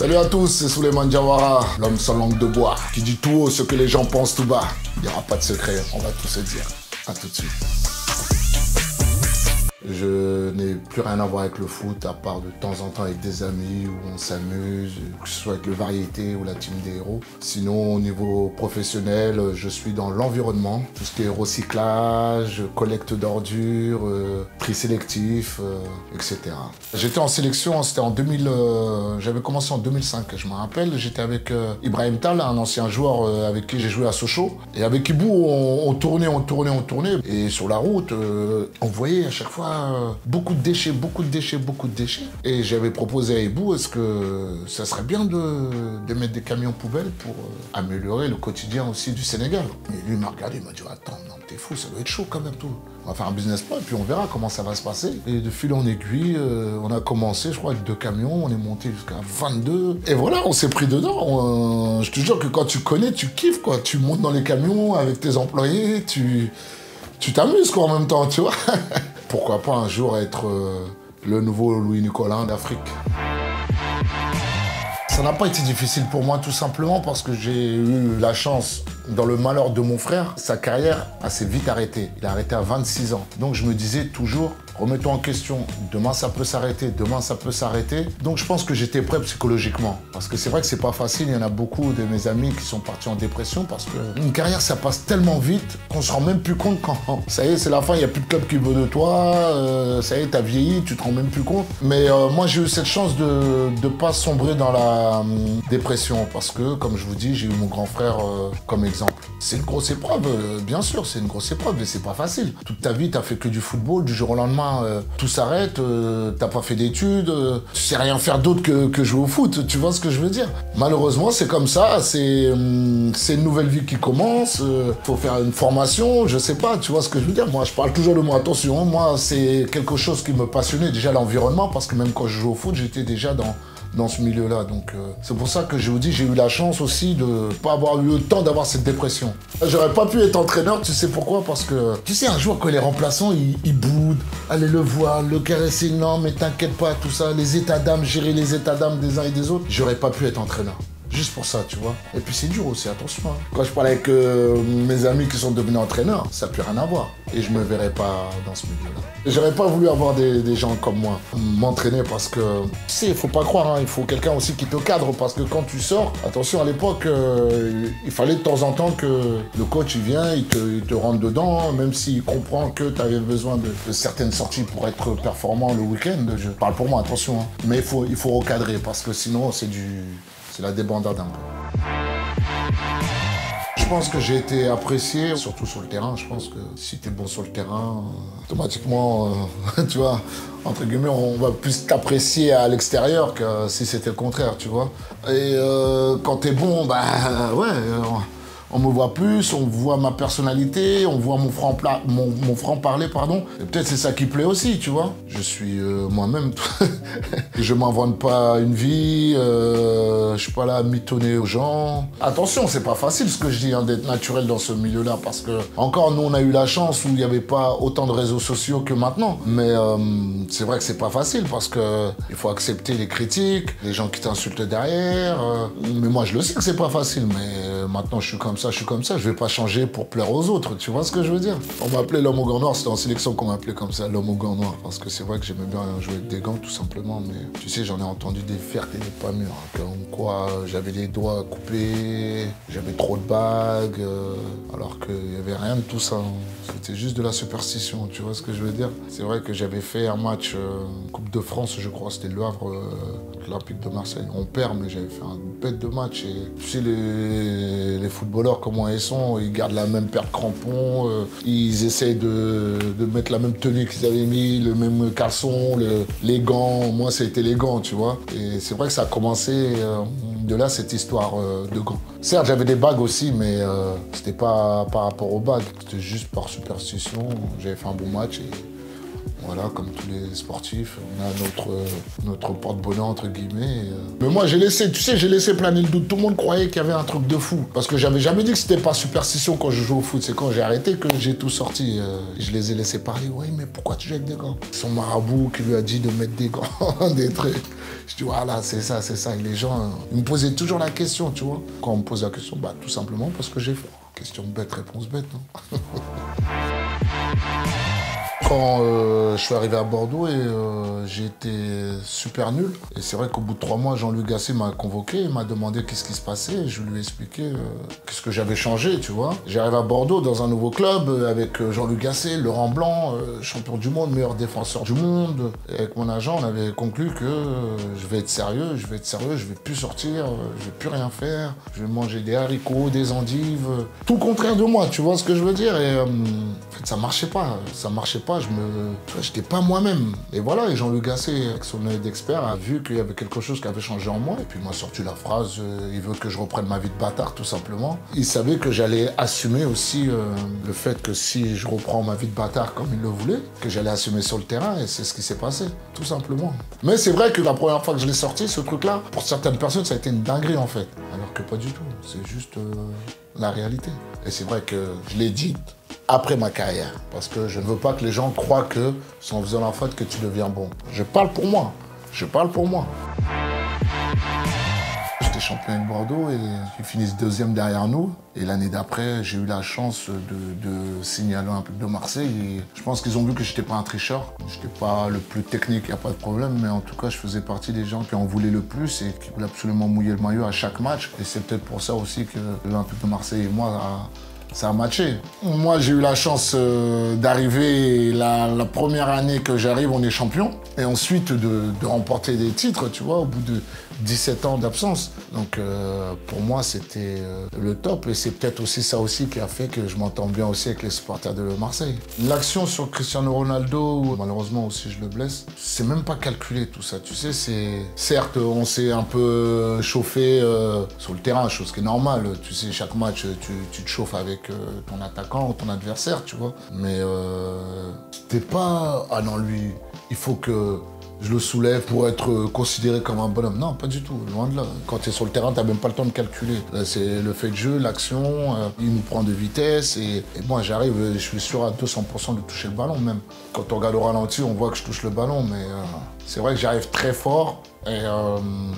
Salut à tous, c'est Souleymane Diawara, l'homme sans langue de bois, qui dit tout haut ce que les gens pensent tout bas. Il n'y aura pas de secret, on va tout se dire. À tout de suite. Je n'ai plus rien à voir avec le foot, à part de temps en temps avec des amis où on s'amuse, que ce soit avec le Variété ou la Team des Héros. Sinon, au niveau professionnel, je suis dans l'environnement, tout ce qui est recyclage, collecte d'ordures, tri sélectif, etc. J'étais en sélection, c'était en 2000, j'avais commencé en 2005, je me rappelle. J'étais avec Ibrahim Tal, un ancien joueur avec qui j'ai joué à Sochaux. Et avec Ibou, on tournait. Et sur la route, on voyait à chaque fois beaucoup de déchets. Et j'avais proposé à Ibou, est-ce que ça serait bien de mettre des camions poubelles pour améliorer le quotidien aussi du Sénégal. Et lui, il m'a regardé, il m'a dit, attends, non, t'es fou, ça doit être chaud quand même tout. On va faire un business plan et puis on verra comment ça va se passer. Et de fil en aiguille, on a commencé, je crois, avec 2 camions, on est monté jusqu'à 22. Et voilà, on s'est pris dedans. Je te jure que quand tu connais, tu kiffes, quoi. Tu montes dans les camions avec tes employés, tu t'amuses, quoi, en même temps, tu vois. Pourquoi pas un jour être le nouveau Louis Nicolin d'Afrique. Ça n'a pas été difficile pour moi, tout simplement parce que j'ai eu la chance, dans le malheur de mon frère, sa carrière a s'est vite arrêtée. Il a arrêté à 26 ans. Donc je me disais toujours, remettons en question, demain ça peut s'arrêter, demain ça peut s'arrêter. Donc je pense que j'étais prêt psychologiquement. Parce que c'est vrai que c'est pas facile, il y en a beaucoup de mes amis qui sont partis en dépression parce qu'une carrière ça passe tellement vite qu'on se rend même plus compte quand ça y est, c'est la fin, il n'y a plus de club qui veut de toi, ça y est, t'as vieilli, tu te rends même plus compte. Mais moi j'ai eu cette chance de ne pas sombrer dans la dépression parce que, comme je vous dis, j'ai eu mon grand frère comme exemple. C'est une grosse épreuve, bien sûr, c'est une grosse épreuve, mais c'est pas facile. Toute ta vie, t'as fait que du football, du jour au lendemain, tout s'arrête, t'as pas fait d'études, tu sais rien faire d'autre que jouer au foot, tu vois ce que je veux dire? Malheureusement, c'est comme ça, c'est une nouvelle vie qui commence, faut faire une formation, je sais pas, tu vois ce que je veux dire? Moi, je parle toujours de moi, attention, moi, c'est quelque chose qui me passionnait, déjà l'environnement, parce que même quand je joue au foot, j'étais déjà dans ce milieu-là. Donc c'est pour ça que je vous dis, j'ai eu la chance aussi de pas avoir eu le temps d'avoir cette dépression. J'aurais pas pu être entraîneur, tu sais pourquoi? Parce que, tu sais, un jour, quand les remplaçants, ils boudent, aller le voir, le caresser, non, mais t'inquiète pas, tout ça, les états d'âme, gérer les états d'âme des uns et des autres, j'aurais pas pu être entraîneur. Juste pour ça, tu vois. Et puis c'est dur aussi, attention. Hein. Quand je parle avec mes amis qui sont devenus entraîneurs, ça n'a plus rien à voir. Et je me verrais pas dans ce milieu-là. J'aurais pas voulu avoir des gens comme moi m'entraîner parce que, tu sais, il faut pas croire, hein, il faut quelqu'un aussi qui te cadre parce que quand tu sors, attention, à l'époque, il fallait de temps en temps que le coach il vient, il te rentre dedans, même s'il comprend que tu avais besoin de certaines sorties pour être performant le week-end. Je parle pour moi, attention. Hein. Mais il faut recadrer parce que sinon, c'est la débandade un peu. Je pense que j'ai été apprécié, surtout sur le terrain. Je pense que si tu es bon sur le terrain, automatiquement, tu vois, entre guillemets, on va plus t'apprécier à l'extérieur que si c'était le contraire, tu vois. Et quand tu es bon, bah ouais, on me voit plus, on voit ma personnalité, on voit mon franc-parler, pardon. Et peut-être c'est ça qui plaît aussi, tu vois. Je suis moi-même. Je m'invente pas une vie, je suis pas là à mitonner aux gens. Attention, c'est pas facile ce que je dis, hein, d'être naturel dans ce milieu-là, parce que, encore, nous, on a eu la chance où il n'y avait pas autant de réseaux sociaux que maintenant. Mais c'est vrai que c'est pas facile, parce que il faut accepter les critiques, les gens qui t'insultent derrière. Mais moi, je le sais que c'est pas facile, mais maintenant, je suis comme ça, je vais pas changer pour plaire aux autres, tu vois ce que je veux dire? On m'appelait l'homme au gant noir, c'était en sélection qu'on m'appelait comme ça, l'homme au gant noir, parce que c'est vrai que j'aimais bien jouer avec des gants, tout simplement, mais tu sais, j'en ai entendu des fiertés des pas mûres, hein, comme quoi j'avais les doigts coupés, j'avais trop de bagues, alors qu'il y avait rien de tout ça, hein. C'était juste de la superstition, tu vois ce que je veux dire? C'est vrai que j'avais fait un match Coupe de France, je crois, c'était Le Havre, l'Olympique de Marseille. On perd, mais j'avais fait un bête de match. Et tu sais, les footballeurs, comment ils sont, ils gardent la même paire de crampons, ils essayent de mettre la même tenue qu'ils avaient mis, le même caleçon, les gants. Moi, c'était les gants, tu vois. Et c'est vrai que ça a commencé de là, cette histoire de gants. Certes, j'avais des bagues aussi, mais c'était pas par rapport aux bagues. C'était juste par superstition. J'avais fait un bon match Voilà, comme tous les sportifs, on a notre porte-bonheur, entre guillemets. Mais moi, j'ai laissé, tu sais, j'ai laissé planer le doute. Tout le monde croyait qu'il y avait un truc de fou. Parce que j'avais jamais dit que c'était pas superstition quand je joue au foot. C'est quand j'ai arrêté que j'ai tout sorti. Je les ai laissés parler. Oui, mais pourquoi tu joues avec des gants? Son marabout qui lui a dit de mettre des gants, des trucs. Je dis, voilà, c'est ça, c'est ça. Et les gens, ils me posaient toujours la question, tu vois. Quand on me pose la question, bah, tout simplement parce que j'ai fait. Question bête, réponse bête, non? Quand je suis arrivé à Bordeaux et j'ai été super nul. Et c'est vrai qu'au bout de 3 mois, Jean-Luc Gasset m'a convoqué, il m'a demandé qu'est-ce qui se passait. Et je lui ai expliqué qu'est-ce que j'avais changé, tu vois. J'arrive à Bordeaux dans un nouveau club avec Jean-Luc Gasset, Laurent Blanc, champion du monde, meilleur défenseur du monde. Et avec mon agent, on avait conclu que je vais être sérieux, je vais plus sortir, je vais plus rien faire. Je vais manger des haricots, des endives, tout le contraire de moi, tu vois ce que je veux dire. Et en fait, ça marchait pas. J'étais pas moi-même. Et voilà, et Jean-Luc Gasset, avec son œil d'expert, a vu qu'il y avait quelque chose qui avait changé en moi. Et puis il m'a sorti la phrase, il veut que je reprenne ma vie de bâtard, tout simplement. Il savait que j'allais assumer aussi le fait que si je reprends ma vie de bâtard comme il le voulait, que j'allais assumer sur le terrain, et c'est ce qui s'est passé, tout simplement. Mais c'est vrai que la première fois que je l'ai sorti, ce truc-là, pour certaines personnes, ça a été une dinguerie, en fait. Alors que pas du tout. C'est juste la réalité. Et c'est vrai que je l'ai dit après ma carrière, parce que je ne veux pas que les gens croient que c'est en faisant la faute que tu deviens bon. Je parle pour moi. Je parle pour moi. J'étais champion de Bordeaux et ils finissent 2e derrière nous. Et l'année d'après, j'ai eu la chance de signer à l'Olympique de Marseille. Et je pense qu'ils ont vu que je n'étais pas un tricheur. Je n'étais pas le plus technique, il n'y a pas de problème. Mais en tout cas, je faisais partie des gens qui en voulaient le plus et qui voulaient absolument mouiller le maillot à chaque match. Et c'est peut-être pour ça aussi que l'Olympique de Marseille et moi, ça a matché. Moi, j'ai eu la chance d'arriver, la première année que j'arrive, on est champion. Et ensuite, de remporter des titres, tu vois, au bout de 17 ans d'absence. Donc, pour moi, c'était le top. Et c'est peut-être aussi ça aussi qui a fait que je m'entends bien aussi avec les supporters de Marseille. L'action sur Cristiano Ronaldo, malheureusement aussi, je le blesse. C'est même pas calculé, tout ça. Tu sais, c'est... Certes, on s'est un peu chauffé sur le terrain, chose qui est normale. Tu sais, chaque match, tu te chauffes avec ton attaquant ou ton adversaire, tu vois. Mais c'était pas... Ah non, lui, il faut que je le soulève pour être considéré comme un bonhomme. Non, pas du tout, loin de là. Quand tu es sur le terrain, tu n'as même pas le temps de calculer. C'est le fait de jeu, l'action, il nous prend de vitesse. Et moi, j'arrive, je suis sûr à 200% de toucher le ballon même. Quand on regarde au ralenti, on voit que je touche le ballon, mais c'est vrai que j'arrive très fort et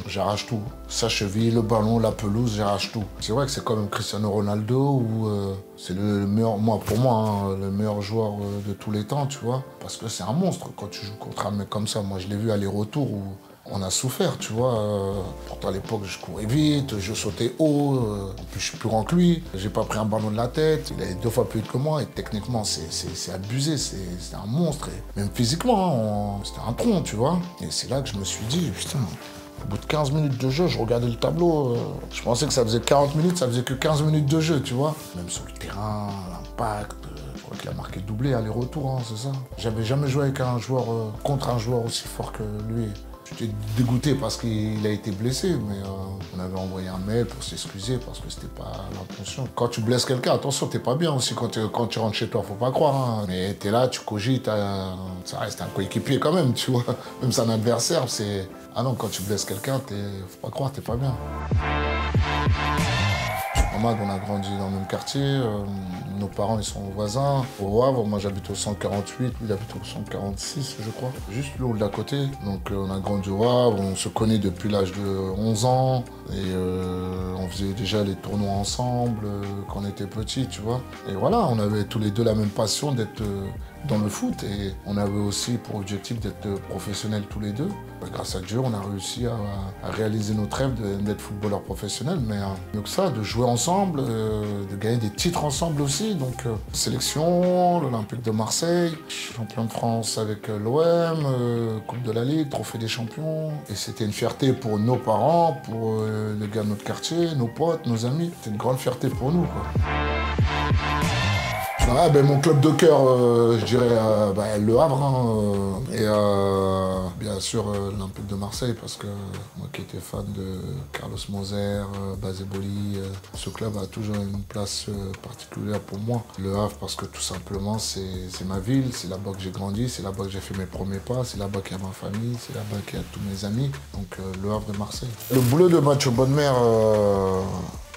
j'arrache tout. Sa cheville, le ballon, la pelouse, j'arrache tout. C'est vrai que c'est comme Cristiano Ronaldo, où c'est le meilleur, pour moi, hein, le meilleur joueur de tous les temps, tu vois. Parce que c'est un monstre quand tu joues contre un mec comme ça. Moi, je l'ai vu aller-retour où on a souffert, tu vois. Pourtant, à l'époque, je courais vite, je sautais haut. En plus, je suis plus grand que lui. J'ai pas pris un ballon de la tête. Il est 2 fois plus vite que moi. Et techniquement, c'est abusé. C'est un monstre. Et même physiquement, c'était un tronc, tu vois. Et c'est là que je me suis dit, putain, au bout de 15 minutes de jeu, je regardais le tableau. Je pensais que ça faisait 40 minutes, ça faisait que 15 minutes de jeu, tu vois. Même sur le terrain, l'impact. Je crois qu'il a marqué le doublé aller-retour, hein, c'est ça. J'avais jamais joué avec un joueur, contre un joueur aussi fort que lui. J'étais dégoûté parce qu'il a été blessé, mais on avait envoyé un mail pour s'excuser parce que c'était pas l'intention. Quand tu blesses quelqu'un, attention, t'es pas bien aussi quand tu rentres chez toi, faut pas croire. Hein. Mais t'es là, tu cogites, ça reste un coéquipier quand même, tu vois. Même c'est un adversaire, c'est... Ah non, quand tu blesses quelqu'un, faut pas croire, t'es pas bien. Hamad, on a grandi dans le même quartier, nos parents ils sont voisins. Au Havre, moi j'habite au 148, lui il habite au 146 je crois, juste le haut de l'à côté. Donc on a grandi au Havre, on se connaît depuis l'âge de 11 ans et on faisait déjà les tournois ensemble quand on était petits, tu vois. Et voilà, on avait tous les deux la même passion d'être dans le foot et on avait aussi pour objectif d'être professionnels tous les deux. Grâce à Dieu, on a réussi à réaliser notre rêve d'être footballeur professionnel, mais mieux que ça, de jouer ensemble, de gagner des titres ensemble aussi. Donc sélection, l'Olympique de Marseille, champion de France avec l'OM, Coupe de la Ligue, Trophée des champions. Et c'était une fierté pour nos parents, pour les gars de notre quartier, nos potes, nos amis. C'était une grande fierté pour nous, quoi. Ah, ben, mon club de cœur, je dirais Le Havre. Hein, et bien sûr l'Olympique de Marseille, parce que moi qui étais fan de Carlos Moser, Baseboli, ce club a toujours une place particulière pour moi. Le Havre parce que tout simplement c'est ma ville, c'est là-bas que j'ai grandi, c'est là-bas que j'ai fait mes premiers pas, c'est là-bas qu'il y a ma famille, c'est là-bas qu'il y a tous mes amis. Donc Le Havre de Marseille. Le boulot de Mathieu Bonnemer,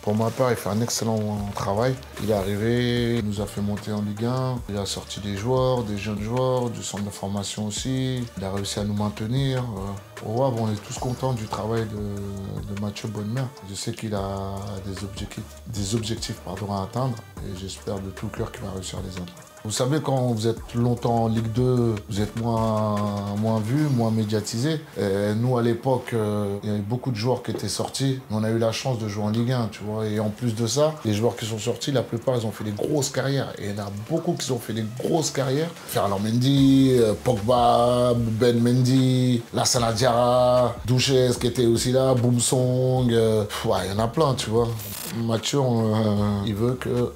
pour ma part, il fait un excellent travail. Il est arrivé, il nous a fait monter en Ligue 1. Il a sorti des joueurs, des jeunes joueurs, du centre de formation aussi. Il a réussi à nous maintenir. Au Havre, on est tous contents du travail de Mathieu Bonnemer. Je sais qu'il a des objectifs à atteindre et j'espère de tout cœur qu'il va réussir à les atteindre. Vous savez, quand vous êtes longtemps en Ligue 2, vous êtes moins vu, moins médiatisé. Et nous, à l'époque, il y avait beaucoup de joueurs qui étaient sortis. Mais on a eu la chance de jouer en Ligue 1, tu vois. Et en plus de ça, les joueurs qui sont sortis, la plupart, ils ont fait des grosses carrières. Et il y en a beaucoup qui ont fait des grosses carrières. Ferland Mendy, Pogba, Ben Mendy, Lassana Diarra, Douches qui était aussi là, Boumsong. Il y en a plein, tu vois. Mathieu, il veut que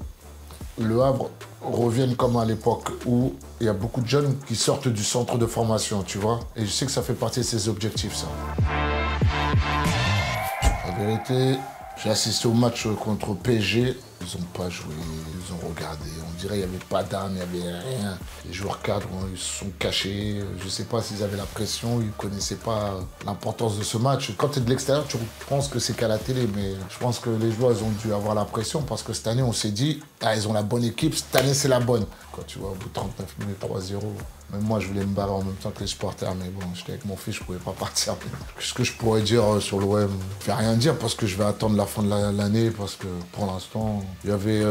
Le Havre revienne comme à l'époque où il y a beaucoup de jeunes qui sortent du centre de formation, tu vois. Et je sais que ça fait partie de ses objectifs, ça. La vérité, j'ai assisté au match contre PSG. Ils n'ont pas joué, ils ont regardé. On dirait qu'il n'y avait pas d'âme, il n'y avait rien. Les joueurs cadres, ils se sont cachés. Je ne sais pas s'ils avaient la pression, ils ne connaissaient pas l'importance de ce match. Quand tu es de l'extérieur, tu penses que c'est qu'à la télé. Mais je pense que les joueurs ils ont dû avoir la pression parce que cette année, on s'est dit, ils ont la bonne équipe, cette année, c'est la bonne. Quand tu vois, au bout de 39 minutes, 3-0. Même moi, je voulais me barrer en même temps que les supporters, mais bon, j'étais avec mon fils, je pouvais pas partir. Qu'est-ce que je pourrais dire sur l'OM? Je vais rien dire parce que je vais attendre la fin de l'année, parce que pour l'instant, il y avait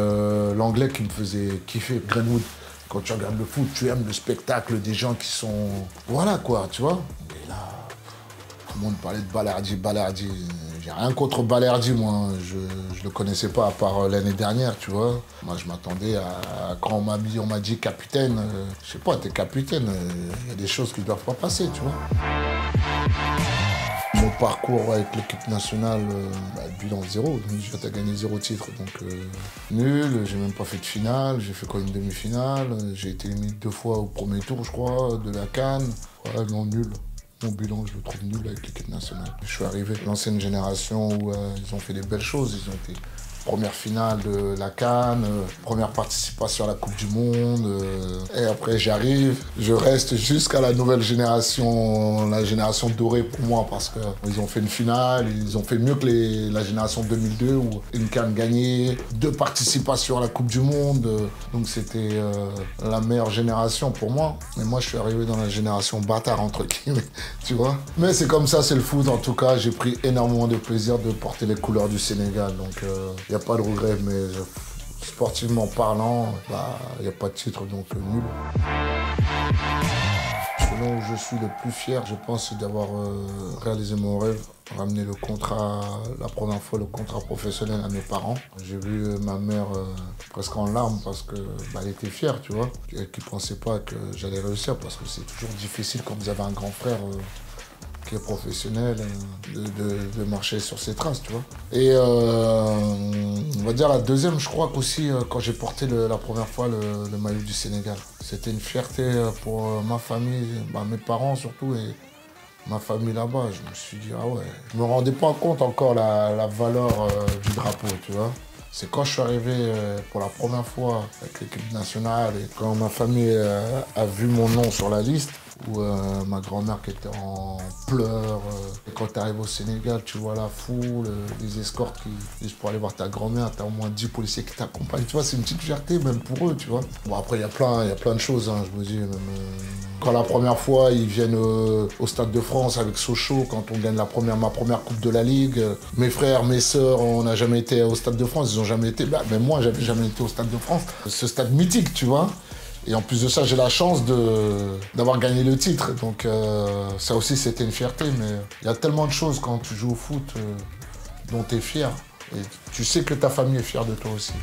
l'anglais qui me faisait kiffer, Greenwood. Quand tu regardes le foot, tu aimes le spectacle des gens qui sont... Voilà quoi, tu vois. Et là, tout le monde parlait de Balerdi. J'ai rien contre Balerdi, moi. Je le connaissais pas à part l'année dernière, tu vois. Moi, je m'attendais à... Quand on m'a dit capitaine, je sais pas, t'es capitaine, il y a des choses qui doivent pas passer, tu vois. Mon parcours avec l'équipe nationale, bilan 0. J'ai gagné 0 titre, donc nul. J'ai même pas fait de finale. J'ai fait quoi, une demi-finale. J'ai été éliminé 2 fois au premier tour, je crois, de la CAN. Ouais, non, nul. Mon bilan, je le trouve nul avec l'équipe nationale. Je suis arrivé de l'ancienne génération où ils ont fait des belles choses. Ils ont été première finale de la CAN, première participation à la Coupe du Monde. Et après, j'arrive, je reste jusqu'à la nouvelle génération, la génération dorée pour moi, parce qu'ils ont fait une finale, ils ont fait mieux que la génération 2002, où une CAN gagnée, 2 participations à la Coupe du Monde. Donc c'était la meilleure génération pour moi. Mais moi, je suis arrivé dans la génération bâtard, entre guillemets, tu vois. Mais c'est comme ça, c'est le foot. En tout cas, j'ai pris énormément de plaisir de porter les couleurs du Sénégal. Donc, il n'y a pas de regret, mais sportivement parlant, il n'y a pas de titre, donc nul. Selon où je suis le plus fier, je pense, c'est d'avoir réalisé mon rêve, ramener le contrat, la première fois le contrat professionnel à mes parents. J'ai vu ma mère presque en larmes parce qu'elle était fière, tu vois, et qui ne pensait pas que j'allais réussir, parce que c'est toujours difficile quand vous avez un grand frère qui est professionnel, de marcher sur ses traces, tu vois. Et on va dire la deuxième, je crois qu'aussi, quand j'ai porté la première fois le maillot du Sénégal. C'était une fierté pour ma famille, mes parents surtout, et ma famille là-bas. Je me suis dit, ah ouais. Je me rendais pas compte encore la valeur du drapeau, tu vois. C'est quand je suis arrivé pour la première fois avec l'équipe nationale et quand ma famille a vu mon nom sur la liste, où ma grand-mère qui était en pleurs. Et quand tu arrives au Sénégal, tu vois la foule, les escortes qui disent pour aller voir ta grand-mère, tu as au moins 10 policiers qui t'accompagnent. Tu vois, c'est une petite fierté même pour eux, tu vois. Bon, après, il y a plein de choses, hein, je me dis. Même, quand la première fois, ils viennent au Stade de France avec Sochaux, quand on gagne ma première Coupe de la Ligue. Mes frères, mes sœurs, on n'a jamais été au Stade de France, ils n'ont jamais été. Mais moi, j'avais jamais été au Stade de France. Ce stade mythique, tu vois. Et en plus de ça, j'ai la chance d'avoir gagné le titre. Donc ça aussi, c'était une fierté. Mais il y a tellement de choses quand tu joues au foot dont tu es fier. Et tu sais que ta famille est fière de toi aussi.